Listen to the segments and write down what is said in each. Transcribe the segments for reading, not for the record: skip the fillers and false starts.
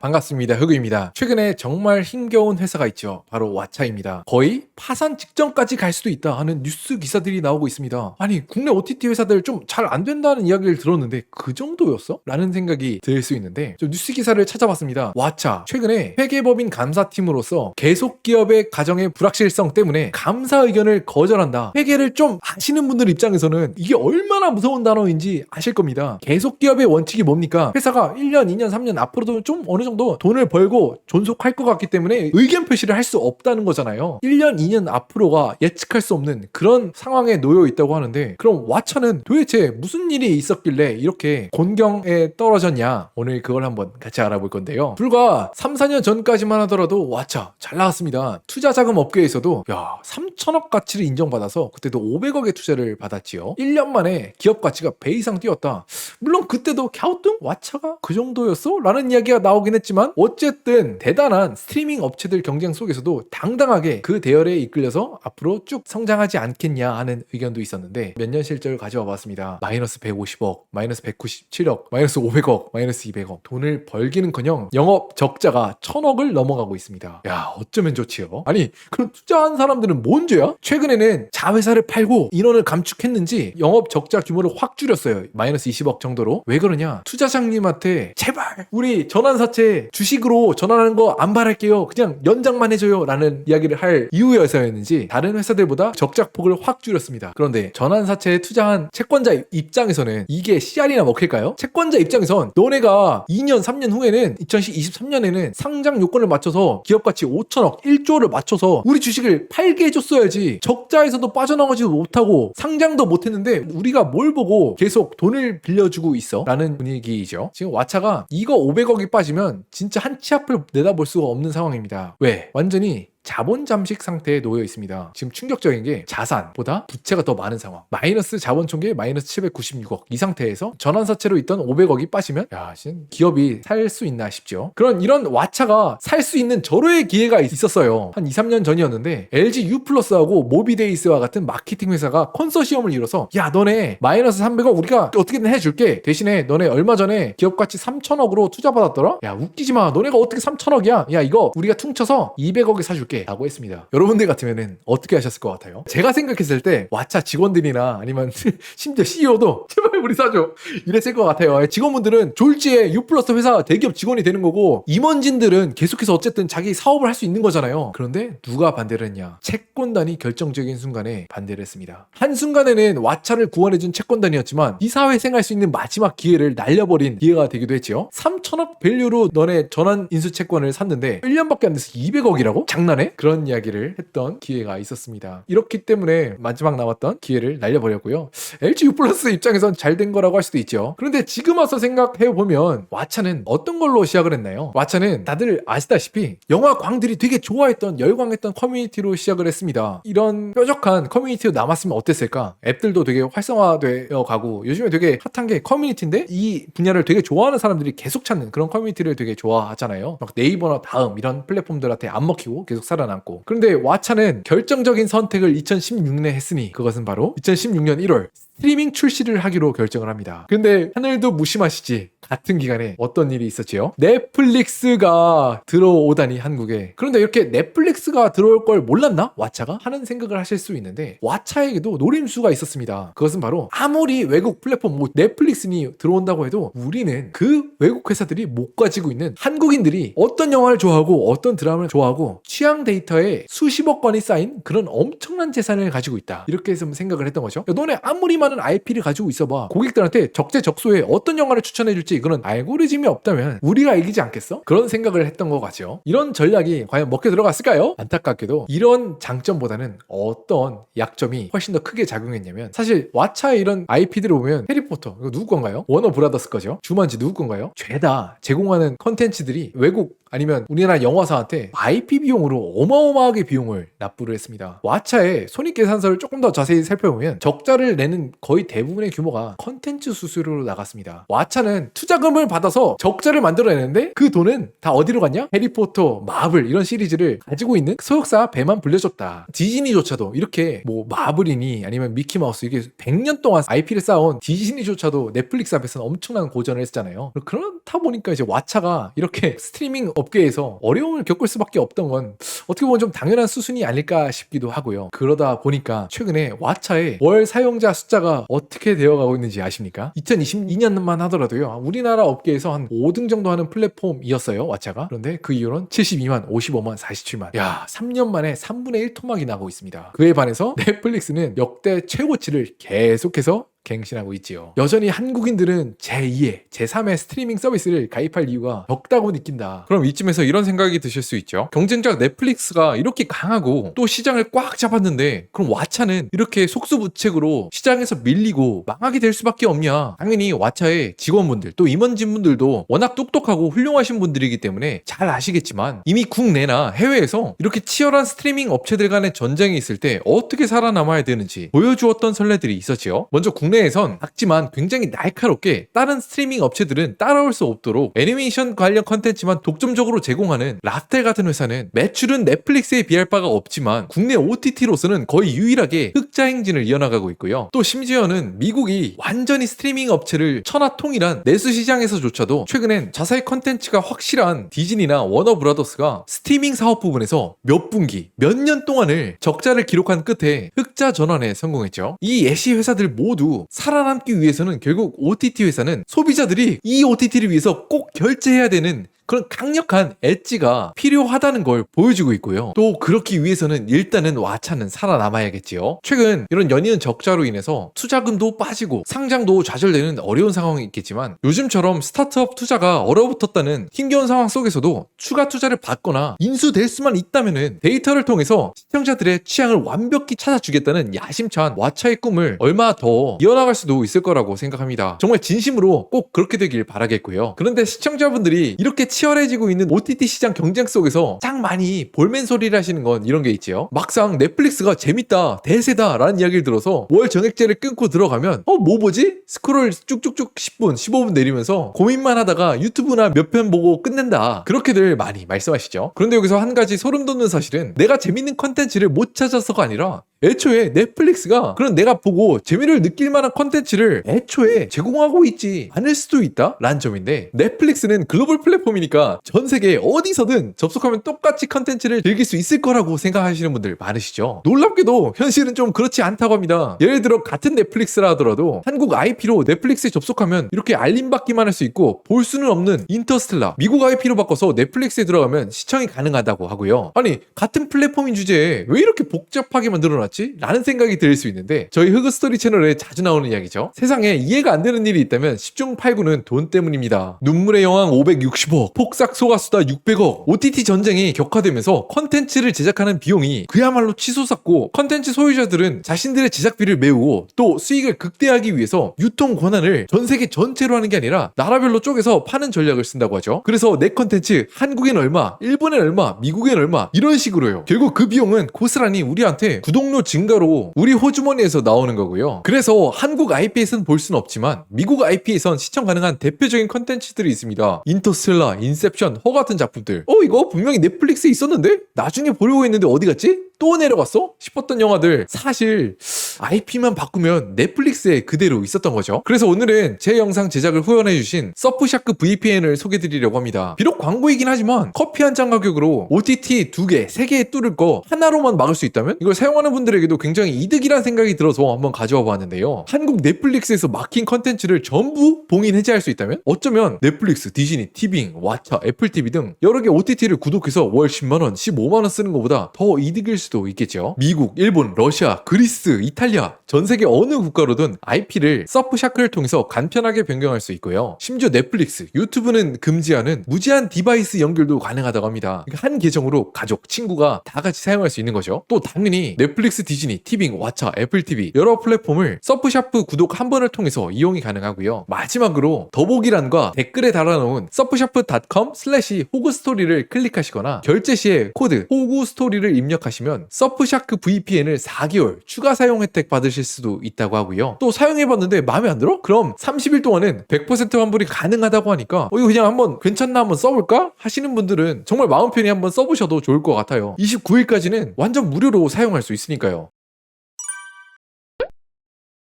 반갑습니다. 흑우입니다. 최근에 정말 힘겨운 회사가 있죠. 바로 왓챠입니다. 거의 파산 직전까지 갈 수도 있다 하는 뉴스 기사들이 나오고 있습니다. 아니 국내 OTT 회사들 좀 잘 안 된다는 이야기를 들었는데 그 정도였어? 라는 생각이 들 수 있는데 저 뉴스 기사를 찾아봤습니다. 왓챠 최근에 회계법인 감사팀으로서 계속 기업의 가정의 불확실성 때문에 감사 의견을 거절한다. 회계를 좀 아시는 분들 입장에서는 이게 얼마나 무서운 단어인지 아실 겁니다. 계속 기업의 원칙이 뭡니까? 회사가 1년, 2년, 3년 앞으로도 좀 어느 정도 돈을 벌고 존속할 것 같기 때문에 의견 표시를 할 수 없다는 거잖아요. 1년, 2년 앞으로가 예측할 수 없는 그런 상황에 놓여 있다고 하는데, 그럼 왓챠는 도대체 무슨 일이 있었길래 이렇게 곤경에 떨어졌냐? 오늘 그걸 한번 같이 알아볼 건데요. 불과 3, 4년 전까지만 하더라도 왓챠 잘 나갔습니다. 투자자금 업계에서도 3천억 가치를 인정받아서 그때도 500억의 투자를 받았지요. 1년 만에 기업 가치가 배 이상 뛰었다. 물론 그때도 갸우뚱? 왓챠가 그 정도였어? 라는 이야기가 나오긴 했지만 어쨌든 대단한 스트리밍 업체들 경쟁 속에서도 당당하게 그 대열에 이끌려서 앞으로 쭉 성장하지 않겠냐 하는 의견도 있었는데, 몇 년 실적을 가져와 봤습니다. 마이너스 150억, 마이너스 197억, 마이너스 500억, 마이너스 200억. 돈을 벌기는커녕 영업 적자가 1000억을 넘어가고 있습니다. 야, 어쩌면 좋지요. 아니 그럼 투자한 사람들은 뭔 죄야? 최근에는 자회사를 팔고 인원을 감축했는지 영업 적자 규모를 확 줄였어요. 마이너스 20억 정도로. 왜 그러냐? 투자장님한테 제발 우리 전환사채 주식으로 전환하는 거 안 바랄게요, 그냥 연장만 해줘요 라는 이야기를 할 이유여서였는지 다른 회사들보다 적자폭을 확 줄였습니다. 그런데 전환사채에 투자한 채권자 입장에서는 이게 씨알이나 먹힐까요? 채권자 입장에선 너네가 2년 3년 후에는 2023년에는 상장 요건을 맞춰서 기업가치 5천억 1조를 맞춰서 우리 주식을 팔게 해줬어야지. 적자에서도 빠져나가지도 못하고 상장도 못했는데 우리가 뭘 보고 계속 돈을 빌려주고 있어? 라는 분위기이죠. 지금 왓챠가 이거 500억이 빠지면 진짜 한 치 앞을 내다볼 수가 없는 상황입니다. 왜? 완전히 자본 잠식 상태에 놓여 있습니다. 지금 충격적인 게 자산보다 부채가 더 많은 상황. 마이너스 자본 총계 마이너스 796억. 이 상태에서 전환사채로 있던 500억이 빠지면 지금 기업이 살 수 있나 싶죠. 이런 왓챠가 살 수 있는 절호의 기회가 있었어요. 한 2, 3년 전이었는데 LG U+하고 모비데이스와 같은 마케팅 회사가 컨소시엄을 이뤄서 너네 마이너스 300억 우리가 어떻게든 해줄게. 대신에 너네 얼마 전에 기업 가치 3천억으로 투자받았더라? 웃기지 마. 너네가 어떻게 3천억이야? 이거 우리가 퉁쳐서 200억에 사줄게 라고 했습니다. 여러분들 같으면 어떻게 하셨을 것 같아요? 제가 생각했을 때 왓챠 직원들이나 아니면 심지어 CEO도 제발 우리 사줘 이랬을 것 같아요. 직원분들은 졸지에 U+ 회사 대기업 직원이 되는 거고, 임원진들은 계속해서 어쨌든 자기 사업을 할 수 있는 거잖아요. 그런데 누가 반대를 했냐? 채권단이 결정적인 순간에 반대를 했습니다. 한순간에는 왓챠를 구원해준 채권단이었지만 이 사회생활 수 있는 마지막 기회를 날려버린 기회가 되기도 했죠. 3천억 밸류로 너네 전환 인수 채권을 샀는데 1년밖에 안 돼서 200억이라고? 장난해? 그런 이야기를 했던 기회가 있었습니다. 이렇기 때문에 마지막 남았던 기회를 날려버렸고요. LG U+ 입장에선 잘 된 거라고 할 수도 있죠. 그런데 지금 와서 생각해보면 왓챠는 어떤 걸로 시작을 했나요? 왓챠는 다들 아시다시피 영화 광들이 되게 좋아했던, 열광했던 커뮤니티로 시작을 했습니다. 이런 뾰족한 커뮤니티로 남았으면 어땠을까? 앱들도 되게 활성화되어 가고, 요즘에 되게 핫한 게 커뮤니티인데 이 분야를 되게 좋아하는 사람들이 계속 찾는 그런 커뮤니티를 되게 좋아하잖아요. 막 네이버나 다음 이런 플랫폼들한테 안 먹히고 계속 살아남고. 그런데 왓챠는 결정적인 선택을 2016년에 했으니 그것은 바로 2016년 1월 스트리밍 출시를 하기로 결정을 합니다. 근데 하늘도 무심하시지. 같은 기간에 어떤 일이 있었지요? 넷플릭스가 들어오다니, 한국에. 그런데 이렇게 넷플릭스가 들어올 걸 몰랐나? 왓챠가? 하는 생각을 하실 수 있는데, 왓챠에게도 노림수가 있었습니다. 그것은 바로 아무리 외국 플랫폼 넷플릭스니 들어온다고 해도 우리는 그 외국 회사들이 못 가지고 있는, 한국인들이 어떤 영화를 좋아하고 어떤 드라마를 좋아하고 취향 데이터에 수십억 건이 쌓인 그런 엄청난 재산을 가지고 있다. 이렇게 해서 생각을 했던 거죠. 너네 아무리 많은 IP를 가지고 있어봐. 고객들한테 적재적소에 어떤 영화를 추천해줄지 그런 알고리즘이 없다면 우리가 이기지 않겠어? 그런 생각을 했던 것 같죠. 이런 전략이 과연 먹혀 들어갔을까요? 안타깝게도 이런 장점보다는 어떤 약점이 훨씬 더 크게 작용했냐면, 사실 왓챠의 이런 IP들을 보면 해리포터, 이거 누구 건가요? 워너 브라더스 거죠. 주만지 누구 건가요? 죄다 제공하는 컨텐츠들이 외국 아니면 우리나라 영화사한테 IP 비용으로 어마어마하게 비용을 납부를 했습니다. 왓챠의 손익계산서를 조금 더 자세히 살펴보면 적자를 내는 거의 대부분의 규모가 컨텐츠 수수료로 나갔습니다. 왓챠는 투자금을 받아서 적자를 만들어내는데 그 돈은 다 어디로 갔냐? 해리포터, 마블 이런 시리즈를 가지고 있는 소속사 배만 불려줬다. 디즈니조차도 이렇게 뭐 마블이니 아니면 미키마우스 이게 100년 동안 IP를 쌓아온 디즈니조차도 넷플릭스 앞에서는 엄청난 고전을 했잖아요. 그렇다 보니까 이제 왓챠가 이렇게 스트리밍 업계에서 어려움을 겪을 수밖에 없던 건 어떻게 보면 좀 당연한 수순이 아닐까 싶기도 하고요. 그러다 보니까 최근에 왓챠의 월 사용자 숫자가 어떻게 되어가고 있는지 아십니까? 2022년만 하더라도요. 우리나라 업계에서 한 5등 정도 하는 플랫폼이었어요. 왓챠가. 그런데 그 이후로는 72만, 55만, 47만. 야, 3년 만에 3분의 1 토막이 나고 있습니다. 그에 반해서 넷플릭스는 역대 최고치를 계속해서 갱신하고 있지요. 여전히 한국인들은 제2의, 제3의 스트리밍 서비스를 가입할 이유가 적다고 느낀다. 그럼 이쯤에서 이런 생각이 드실 수 있죠. 경쟁자 넷플릭스가 이렇게 강하고 또 시장을 꽉 잡았는데 그럼 왓챠는 이렇게 속수무책으로 시장에서 밀리고 망하게 될 수밖에 없냐. 당연히 왓챠의 직원분들 또 임원진분들도 워낙 똑똑하고 훌륭하신 분들이기 때문에 잘 아시겠지만 이미 국내나 해외에서 이렇게 치열한 스트리밍 업체들 간의 전쟁이 있을 때 어떻게 살아남아야 되는지 보여주었던 선례들이 있었지요. 먼저 국내에선 작지만 굉장히 날카롭게 다른 스트리밍 업체들은 따라올 수 없도록 애니메이션 관련 컨텐츠만 독점적으로 제공하는 라텔 같은 회사는 매출은 넷플릭스에 비할 바가 없지만 국내 OTT로서는 거의 유일하게 흑자 행진을 이어나가고 있고요. 또 심지어는 미국이 완전히 스트리밍 업체를 천하통일한 내수 시장에서조차도 최근엔 자사의 컨텐츠가 확실한 디즈니나 워너브라더스가 스트리밍 사업 부분에서 몇 분기, 몇 년 동안을 적자를 기록한 끝에 흑자 전환에 성공했죠. 이 예시 회사들 모두 살아남기 위해서는 결국 OTT 회사는 소비자들이 이 OTT를 위해서 꼭 결제해야 되는 그런 강력한 엣지가 필요하다는 걸 보여주고 있고요. 또 그렇기 위해서는 일단은 왓챠는 살아남아야겠지요. 최근 이런 연이은 적자로 인해서 투자금도 빠지고 상장도 좌절되는 어려운 상황이 있겠지만 요즘처럼 스타트업 투자가 얼어붙었다는 힘겨운 상황 속에서도 추가 투자를 받거나 인수될 수만 있다면은 데이터를 통해서 시청자들의 취향을 완벽히 찾아주겠다는 야심찬 왓챠의 꿈을 얼마 더 이어나갈 수도 있을 거라고 생각합니다. 정말 진심으로 꼭 그렇게 되길 바라겠고요. 그런데 시청자분들이 이렇게 치열해지고 있는 OTT 시장 경쟁 속에서 가장 많이 볼멘 소리를 하시는 건 이런 게 있지요. 막상 넷플릭스가 재밌다, 대세다 라는 이야기를 들어서 월 정액제를 끊고 들어가면 뭐 보지? 스크롤 쭉쭉쭉 10분, 15분 내리면서 고민만 하다가 유튜브나 몇 편 보고 끝낸다. 그렇게들 많이 말씀하시죠. 그런데 여기서 한 가지 소름 돋는 사실은 내가 재밌는 컨텐츠를 못 찾아서가 아니라 애초에 넷플릭스가 그런 내가 보고 재미를 느낄 만한 컨텐츠를 애초에 제공하고 있지 않을 수도 있다 라는 점인데, 넷플릭스는 글로벌 플랫폼이니까 전 세계 어디서든 접속하면 똑같이 컨텐츠를 즐길 수 있을 거라고 생각하시는 분들 많으시죠. 놀랍게도 현실은 좀 그렇지 않다고 합니다. 예를 들어 같은 넷플릭스라 하더라도 한국 IP로 넷플릭스에 접속하면 이렇게 알림받기만 할 수 있고 볼 수는 없는 인터스텔라, 미국 IP로 바꿔서 넷플릭스에 들어가면 시청이 가능하다고 하고요. 아니 같은 플랫폼인 주제에 왜 이렇게 복잡하게 만들어놨지? 라는 생각이 들 수 있는데, 저희 흐그스토리 채널에 자주 나오는 이야기죠. 세상에 이해가 안 되는 일이 있다면 10중 8구는 돈 때문입니다. 눈물의 여왕 560억, 폭삭 소가수다 600억, OTT 전쟁이 격화되면서 컨텐츠를 제작하는 비용이 그야말로 치솟았고, 컨텐츠 소유자들은 자신들의 제작비를 메우고 또 수익을 극대화하기 위해서 유통 권한을 전 세계 전체로 하는 게 아니라 나라별로 쪼개서 파는 전략을 쓴다고 하죠. 그래서 내 컨텐츠 한국엔 얼마, 일본엔 얼마, 미국엔 얼마 이런 식으로요. 결국 그 비용은 고스란히 우리한테 구독료 증가로 우리 호주머니에서 나오는 거고요. 그래서 한국 IP에서는 볼 수는 없지만 미국 IP에선 시청 가능한 대표적인 컨텐츠들이 있습니다. 인터스텔라, 인셉션, 허 같은 작품들. 이거 분명히 넷플릭스에 있었는데? 나중에 보려고 했는데 어디 갔지? 또 내려갔어? 싶었던 영화들 사실 IP만 바꾸면 넷플릭스에 그대로 있었던 거죠. 그래서 오늘은 제 영상 제작을 후원해주신 서프샤크 VPN을 소개드리려고 합니다. 비록 광고이긴 하지만 커피 한 잔 가격으로 OTT 2개, 3개에 뚫을 거 하나로만 막을 수 있다면 이걸 사용하는 분들에게도 굉장히 이득이라는 생각이 들어서 한번 가져와 봤는데요. 한국 넷플릭스에서 막힌 컨텐츠를 전부 봉인 해제할 수 있다면 어쩌면 넷플릭스, 디즈니, 티빙, 왓챠, 애플 TV 등 여러 개 OTT를 구독해서 월 10만원, 15만원 쓰는 것보다 더 이득일 수도 있겠죠. 미국, 일본, 러시아, 그리스, 이탈리아 전 세계 어느 국가로든 IP를 서프샤크를 통해서 간편하게 변경할 수 있고요. 심지어 넷플릭스, 유튜브는 금지하는 무제한 디바이스 연결도 가능하다고 합니다. 한 계정으로 가족, 친구가 다 같이 사용할 수 있는 거죠. 또 당연히 넷플릭스, 디즈니, 티빙, 왓챠, 애플 TV 여러 플랫폼을 서프샤프 구독 한 번을 통해서 이용이 가능하고요. 마지막으로 더보기란과 댓글에 달아놓은 surfsharp.com/호그스토리를 클릭하시거나 결제 시에 코드 호구스토리를 입력하시면 서프샤크 VPN을 4개월 추가 사용 혜택 받으실 수도 있다고 하고요. 또 사용해봤는데 마음에 안 들어? 그럼 30일 동안은 100% 환불이 가능하다고 하니까 이거 그냥 한번 괜찮나 한번 써볼까? 하시는 분들은 정말 마음 편히 한번 써보셔도 좋을 것 같아요. 29일까지는 완전 무료로 사용할 수 있으니까요.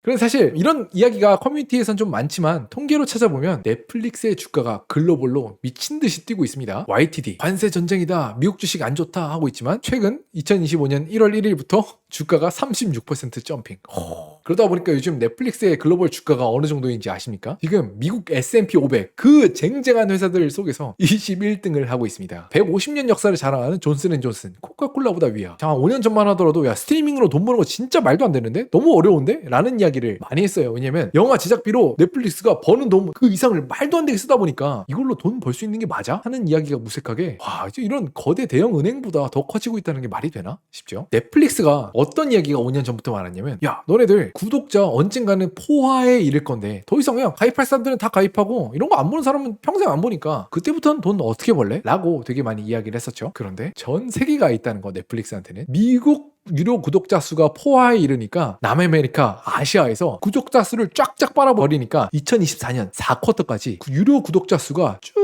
그런데 사실 이런 이야기가 커뮤니티에선 좀 많지만 통계로 찾아보면 넷플릭스의 주가가 글로벌로 미친 듯이 뛰고 있습니다. YTD 관세 전쟁이다, 미국 주식 안 좋다 하고 있지만 최근 2025년 1월 1일부터 주가가 36% 점핑. 그러다 보니까 요즘 넷플릭스의 글로벌 주가가 어느 정도인지 아십니까? 지금 미국 S&P 500 그 쟁쟁한 회사들 속에서 21등을 하고 있습니다. 150년 역사를 자랑하는 존슨앤존슨, 코카콜라보다 위야. 자, 5년 전만 하더라도 야 스트리밍으로 돈 버는 거 진짜 말도 안 되는데? 너무 어려운데? 라는 이야기를 많이 했어요. 왜냐면 영화 제작비로 넷플릭스가 버는 돈 그 이상을 말도 안 되게 쓰다 보니까 이걸로 돈 벌 수 있는 게 맞아? 하는 이야기가 무색하게 와 이제 이런 거대 대형 은행보다 더 커지고 있다는 게 말이 되나? 싶죠. 넷플릭스가 어떤 이야기가 5년 전부터 많았냐면 야 너네들 구독자 언젠가는 포화에 이를 건데 더 이상 그냥 가입할 사람들은 다 가입하고 이런 거 안 보는 사람은 평생 안 보니까 그때부터는 돈 어떻게 벌래? 라고 되게 많이 이야기를 했었죠. 그런데 전 세계가 있다는 거 넷플릭스한테는 미국 유료 구독자 수가 포화에 이르니까 남아메리카, 아시아에서 구독자 수를 쫙쫙 빨아버리니까 2024년 4쿼터까지 유료 구독자 수가 쭉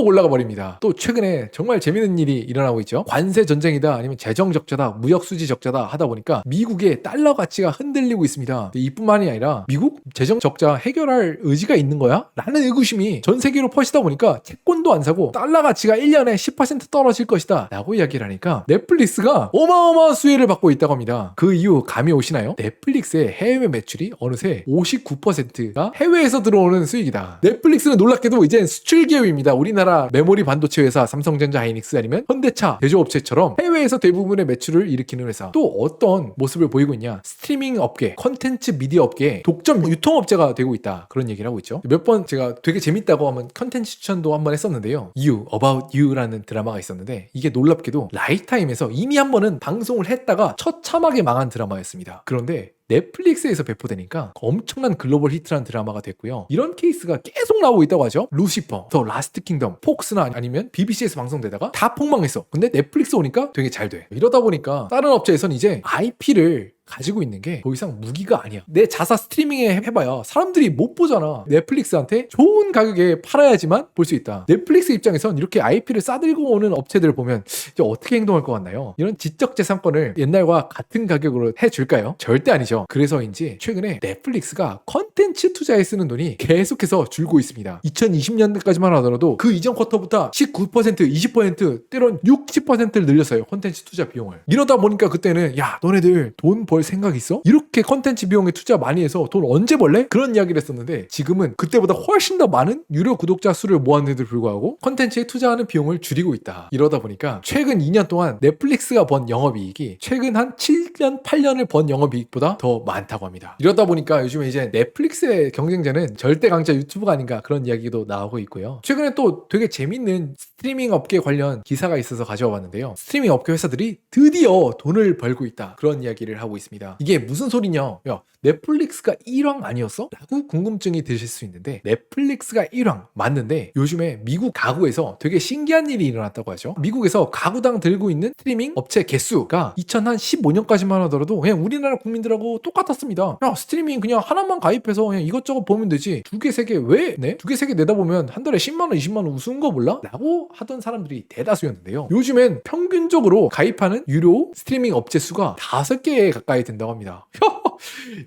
올라가 버립니다. 또 최근에 정말 재밌는 일이 일어나고 있죠. 관세 전쟁이다 아니면 재정 적자다 무역 수지 적자다 하다 보니까 미국의 달러 가치가 흔들리고 있습니다. 이뿐만이 아니라 미국 재정 적자 해결할 의지가 있는 거야? 라는 의구심이 전 세계로 퍼지다 보니까 채권도 안 사고 달러 가치가 1년에 10% 떨어질 것이다 라고 이야기를 하니까 넷플릭스가 어마어마한 수혜를 받고 있다고 합니다. 그 이유 감이 오시나요? 넷플릭스의 해외 매출이 어느새 59%가 해외에서 들어오는 수익이다. 넷플릭스는 놀랍게도 이젠 수출 기업입니다. 우리나라 메모리 반도체 회사 삼성전자 하이닉스 아니면 현대차 제조업체처럼 해외에서 대부분의 매출을 일으키는 회사. 또 어떤 모습을 보이고 있냐? 스트리밍 업계, 컨텐츠 미디어 업계 독점 유통업체가 되고 있다. 그런 얘기를 하고 있죠. 몇 번 제가 되게 재밌다고 하면 컨텐츠 추천도 한번 했었는데요. You, About You라는 드라마가 있었는데 이게 놀랍게도 라이프타임에서 이미 한 번은 방송을 했다가 처참하게 망한 드라마였습니다. 그런데 넷플릭스에서 배포되니까 엄청난 글로벌 히트란 드라마가 됐고요. 이런 케이스가 계속 나오고 있다고 하죠. 루시퍼, 더 라스트 킹덤, 폭스나 아니면 BBC에서 방송되다가 다 폭망했어. 근데 넷플릭스 오니까 되게 잘 돼. 이러다 보니까 다른 업체에선 이제 IP를 가지고 있는 게 더 이상 무기가 아니야. 내 자사 스트리밍에 해봐야 사람들이 못 보잖아. 넷플릭스한테 좋은 가격에 팔아야지만 볼 수 있다. 넷플릭스 입장에선 이렇게 IP를 싸들고 오는 업체들을 보면 이제 어떻게 행동할 것 같나요? 이런 지적재산권을 옛날과 같은 가격으로 해줄까요? 절대 아니죠. 그래서인지 최근에 넷플릭스가 컨텐츠 투자에 쓰는 돈이 계속해서 줄고 있습니다. 2020년대까지만 하더라도 그 이전 쿼터부터 19%, 20%, 때론 60%를 늘렸어요. 컨텐츠 투자 비용을. 이러다 보니까 그때는 야 너네들 돈 벌 생각 있어? 이렇게 컨텐츠 비용에 투자 많이 해서 돈 언제 벌래? 그런 이야기를 했었는데 지금은 그때보다 훨씬 더 많은 유료 구독자 수를 모았는데도 불구하고 컨텐츠에 투자하는 비용을 줄이고 있다. 이러다 보니까 최근 2년 동안 넷플릭스가 번 영업이익이 최근 한 7년, 8년을 번 영업이익보다 더 많다고 합니다. 이러다 보니까 요즘에 이제 넷플릭스의 경쟁자는 절대 강자 유튜브가 아닌가 그런 이야기도 나오고 있고요. 최근에 또 되게 재밌는 스트리밍 업계 관련 기사가 있어서 가져와 봤는데요. 스트리밍 업계 회사들이 드디어 돈을 벌고 있다. 그런 이야기를 하고 있습니다. 이게 무슨 소리냐? 야, 넷플릭스가 1왕 아니었어? 라고 궁금증이 드실 수 있는데 넷플릭스가 1왕 맞는데 요즘에 미국 가구에서 되게 신기한 일이 일어났다고 하죠. 미국에서 가구당 들고 있는 스트리밍 업체 개수가 2015년까지만 하더라도 그냥 우리나라 국민들하고 똑같았습니다. 야, 스트리밍 그냥 하나만 가입해서 그냥 이것저것 보면 되지. 두 개, 세 개 왜 내? 두 개, 세 개 내다 보면 한 달에 10만 원, 20만 원 우스운 거 몰라? 라고 하던 사람들이 대다수였는데요. 요즘엔 평균적으로 가입하는 유료 스트리밍 업체 수가 5개에 가까이 된다고 합니다.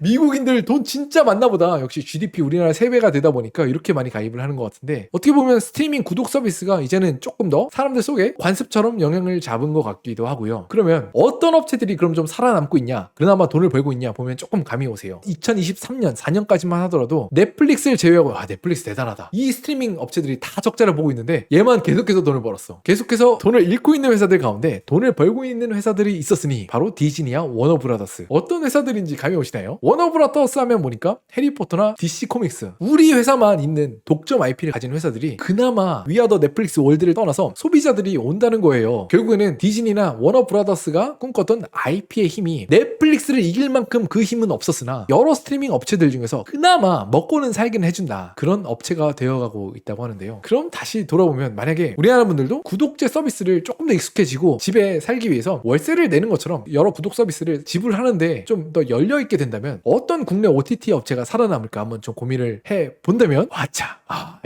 미국인들 돈 진짜 많나 보다. 역시 GDP 우리나라 3배가 되다 보니까 이렇게 많이 가입을 하는 것 같은데, 어떻게 보면 스트리밍 구독 서비스가 이제는 조금 더 사람들 속에 관습처럼 영향을 잡은 것 같기도 하고요. 그러면 어떤 업체들이 그럼 좀 살아남고 있냐, 그나마 돈을 벌고 있냐 보면 조금 감이 오세요. 2023년 4년까지만 하더라도 넷플릭스를 제외하고, 넷플릭스 대단하다, 이 스트리밍 업체들이 다 적자를 보고 있는데 얘만 계속해서 돈을 벌었어. 계속해서 돈을 잃고 있는 회사들 가운데 돈을 벌고 있는 회사들이 있었으니 바로 디즈니와 워너브라더스. 어떤 회사들인지 감이 오시나요? 워너브라더스 하면 보니까 해리포터나 DC 코믹스, 우리 회사만 있는 독점 IP를 가진 회사들이 그나마 위아더 넷플릭스 월드를 떠나서 소비자들이 온다는 거예요. 결국에는 디즈니나 워너브라더스가 꿈꿨던 IP의 힘이 넷플릭스를 이길 만큼 그 힘은 없었으나 여러 스트리밍 업체들 중에서 그나마 먹고는 살긴 해준다, 그런 업체가 되어가고 있다고 하는데요. 그럼 다시 돌아보면, 만약에 우리나라 분들도 구독제 서비스를 조금 더 익숙해지고 집에 살기 위해서 월세를 내는 것처럼 여러 구독 서비스를 지불하는데 좀 더 열려있게 된다면 어떤 국내 OTT 업체가 살아남을까 한번 좀 고민을 해본다면, 왓챠.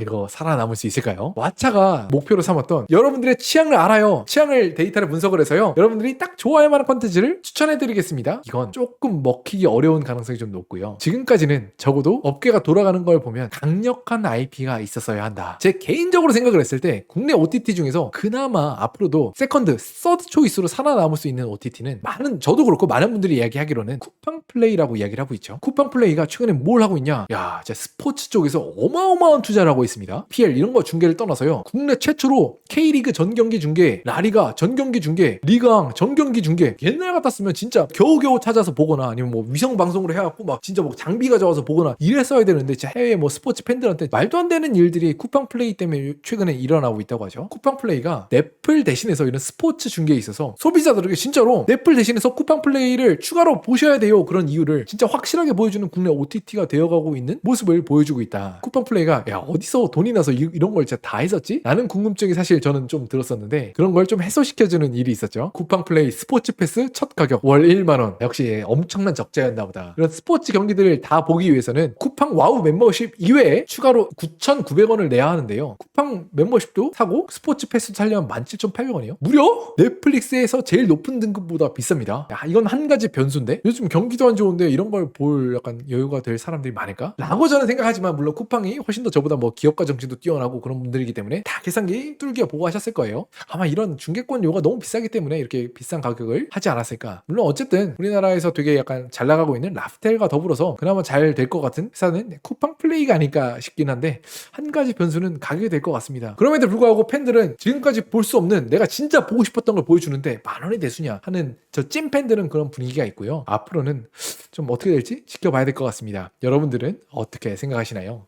이거 살아남을 수 있을까요? 왓챠가 목표로 삼았던, 여러분들의 취향을 알아요, 취향을 데이터를 분석을 해서요, 여러분들이 딱 좋아할 만한 컨텐츠를 추천해드리겠습니다, 이건 조금 먹히기 어려운 가능성이 좀 높고요. 지금까지는 적어도 업계가 돌아가는 걸 보면 강력한 IP가 있었어야 한다. 제 개인적으로 생각을 했을 때 국내 OTT 중에서 그나마 앞으로도 세컨드, 서드 초이스로 살아남을 수 있는 OTT는, 저도 그렇고 많은 분들이 이야기하기로는 쿠팡플레이라고 이야기를 하고 있죠. 쿠팡플레이가 최근에 뭘 하고 있냐, 진짜 스포츠 쪽에서 어마어마한 투자를 하고 있습니다. PL 이런 거 중계를 떠나서요, 국내 최초로 K리그 전경기 중계, 라리가 전경기 중계, 리강 전경기 중계, 옛날 같았으면 진짜 겨우겨우 찾아서 보거나 아니면 뭐 위성 방송으로 해갖고 막 진짜 뭐 장비가 좋아서 보거나 이랬어야 되는데, 진짜 해외 뭐 스포츠 팬들한테 말도 안 되는 일들이 쿠팡플레이 때문에 최근에 일어나고 있다고 하죠. 쿠팡플레이가 넷플 대신해서 이런 스포츠 중계에 있어서 소비자들에게 진짜로 넷플 대신해서 쿠팡플레이를 추가로 보셔야 돼요, 그런 이유를 진짜 확실하게 보여주는 국내 OTT가 되어가고 있는 모습을 보여주고 있다. 쿠팡플레이가 어디서 돈이 나서 이런 걸 진짜 다 했었지? 라는 궁금증이 사실 저는 좀 들었었는데, 그런 걸 좀 해소시켜주는 일이 있었죠. 쿠팡플레이 스포츠 패스 첫 가격 월 1만원. 역시 엄청난 적자였나 보다. 이런 스포츠 경기들을 다 보기 위해서는 쿠팡 와우 멤버십 이외에 추가로 9,900원을 내야 하는데요, 쿠팡 멤버십도 사고 스포츠 패스도 살려면 17,800원이에요 무려 넷플릭스에서 제일 높은 등급보다 비쌉니다. 이건 한 가지 변수인데, 요즘 경기도 안 좋은데 이런 걸 볼 약간 여유가 될 사람들이 많을까? 라고 저는 생각하지만, 물론 쿠팡이 훨씬 더 저보다 뭐 기업가 정신도 뛰어나고 그런 분들이기 때문에 다 계산기 뚫겨 보고 하셨을 거예요. 아마 이런 중개권료가 너무 비싸기 때문에 이렇게 비싼 가격을 하지 않았을까. 물론 어쨌든 우리나라에서 되게 약간 잘 나가고 있는 라프텔과 더불어서 그나마 잘 될 것 같은 회사는 쿠팡플레이가 아닐까 싶긴 한데, 한 가지 변수는 가격이 될 것 같습니다. 그럼에도 불구하고 팬들은 지금까지 볼 수 없는, 내가 진짜 보고 싶었던 걸 보여주는데 10,000원이 대수냐 하는 저 찐 팬들은 그런 분위기가 있고요. 앞으로는 좀 어떻게 될지 지켜봐야 될 것 같습니다. 여러분들은 어떻게 생각하시나요?